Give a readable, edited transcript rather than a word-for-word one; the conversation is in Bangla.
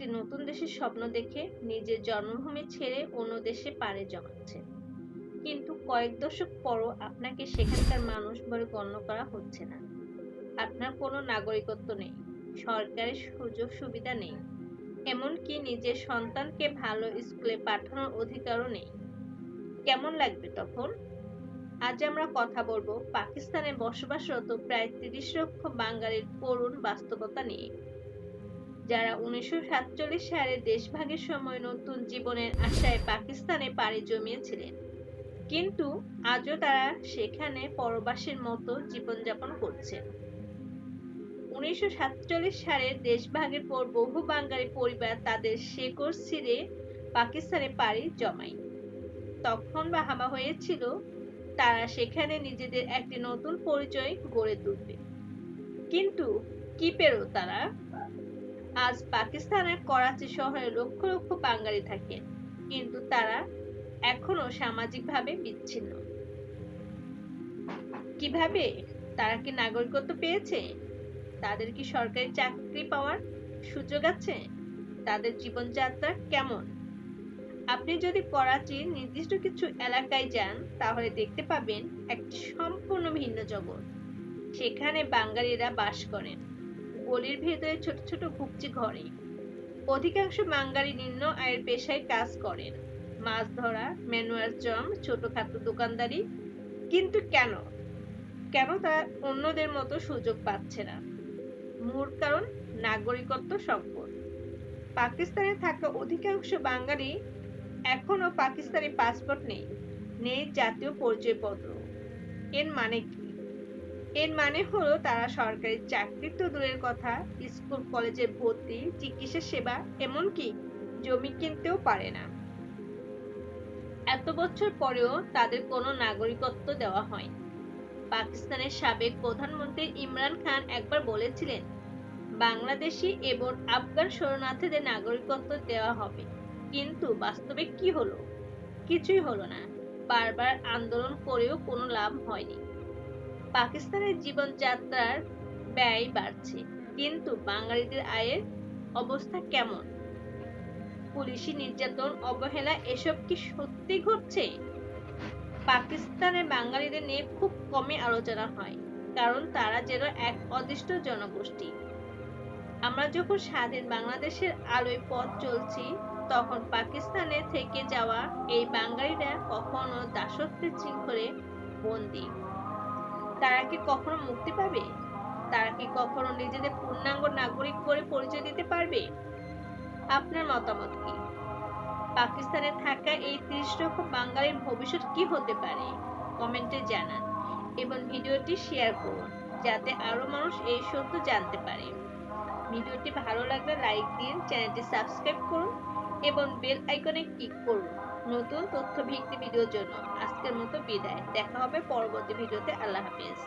একটি নতুন দেশের স্বপ্ন দেখে নিজের জন্মভূমি ছেড়ে অন্য দেশে পাড়ি জমাচ্ছেন, কিন্তু কয়েক দশক পরও আপনাকে সেখানকার মানুষ বলে গণ্য করা হচ্ছে না। আপনার কোনো নাগরিকত্ব নেই, সরকারি সুযোগ সুবিধা নেই, এমনকি নিজের সন্তানকে ভালো স্কুলে পাঠানোর অধিকারও নেই। কেমন লাগবে তখন? আজ আমরা কথা বলবো পাকিস্তানে বসবাসরত প্রায় ৩০ লক্ষ বাঙালির করুণ বাস্তবতা নিয়ে, যারা ১৯৪৭ সালে দেশভাগের সময় নতুন জীবনের আশায় পাকিস্তানে পাড়ি জমিয়েছিলেন, কিন্তু আজও তারা সেখানে পরবাসীর মতো জীবনযাপন করছেন। ১৯৪৭ সালের দেশভাগের পর বহু বাঙালি পরিবার তাদের শেকড় ছিঁড়ে পাকিস্তানে পাড়ি জমায়। তখন ভাবা হয়েছিল তারা সেখানে নিজেদের একটি নতুন পরিচয় গড়ে তুলবে, কিন্তু কি পেল তারা? আজ পাকিস্তানের করাচি শহরে লক্ষ লক্ষ বাঙালি থাকেন, কিন্তু তারা এখনো সামাজিকভাবে বিচ্ছিন্ন। কিভাবে? তারা কি নাগরিকত্ব পেয়েছে? তাদের কি সরকারি চাকরি পাওয়ার সুযোগ আছে? তাদের জীবনযাত্রা কেমন? আপনি যদি করাচির নির্দিষ্ট কিছু এলাকায় যান, তাহলে দেখতে পাবেন একটি সম্পূর্ণ ভিন্ন জগৎ। সেখানে বাঙালিরা বাস করেন গলির ভেতরে ছোট ছোট ঘুপচি ঘরে। অধিকাংশ বাঙালি নিম্ন আয়ের পেশায় কাজ করেন, মাছ ধরা, ম্যানুয়াল জব, ছোটখাটো দোকানদারি। কিন্তু কেন কেন তারা অন্যদের মতো সুযোগ পাচ্ছে না? মূল কারণ নাগরিকত্ব সংকট। পাকিস্তানে থাকা অধিকাংশ বাঙালি এখনো পাকিস্তানি পাসপোর্ট নেই, নেই জাতীয় পরিচয়পত্র। এর মানে কি? এর মানে হলো তারা সরকারি চাকরি তো দূরের কথা, স্কুল কলেজে ভর্তি, চিকিৎসা সেবা, এমনকি জমি কিনতেও পারে না। এত বছর পরেও তাদের কোনো নাগরিকত্ব দেওয়া হয়নি। পাকিস্তানের সাবেক প্রধানমন্ত্রী ইমরান খান একবার বলেছিলেন, বাংলাদেশি এবং আফগান শরণার্থীদের নাগরিকত্ব দেওয়া হবে। কিন্তু বাস্তবে কি হলো? কিছুই হলো না। বারবার আন্দোলন করেও কোনো লাভ হয়নি। পাকিস্তানের জীবনযাত্রার ব্যয় বাড়ছে, কিন্তু বাঙালিদের আয়ের অবস্থা কেমন? পুলিশি নির্যাতন, অবহেলা, এসব কি সত্যি ঘটছে? পাকিস্তানের বাঙালিদের নিয়ে খুব কমই আলোচনা হয়, কারণ তারা যেন এক অদৃষ্ট জনগোষ্ঠী। আমরা যখন স্বাধীন বাংলাদেশের আলোয় পথ চলছি, তখন পাকিস্তানে থেকে যাওয়া এই বাঙালিরা কখনো দাসত্বের শৃঙ্খলে বন্দী। তারা কি কখনো মুক্তি পাবে? তারা কি কখনো নিজেদের পূর্ণাঙ্গ নাগরিক বলে পরিচয় দিতে পারবে? আপনার মতামত কি? পাকিস্তানে থাকা এই ৩০ লক্ষ বাঙালির ভবিষ্যৎ কি হতে পারে? কমেন্টে জানান এবং ভিডিওটি শেয়ার করুন, যাতে আরো মানুষ এই সত্য জানতে পারে। ভিডিওটি ভালো লাগলে লাইক দিন, চ্যানেলটি সাবস্ক্রাইব করুন এবং বেল আইকনে ক্লিক করুন নতুন তথ্য ভিত্তিক ভিডিওর জন্য। আজকের মতো বিদায়, দেখা হবে পরবর্তী ভিডিওতে। আল্লাহ হাফেজ।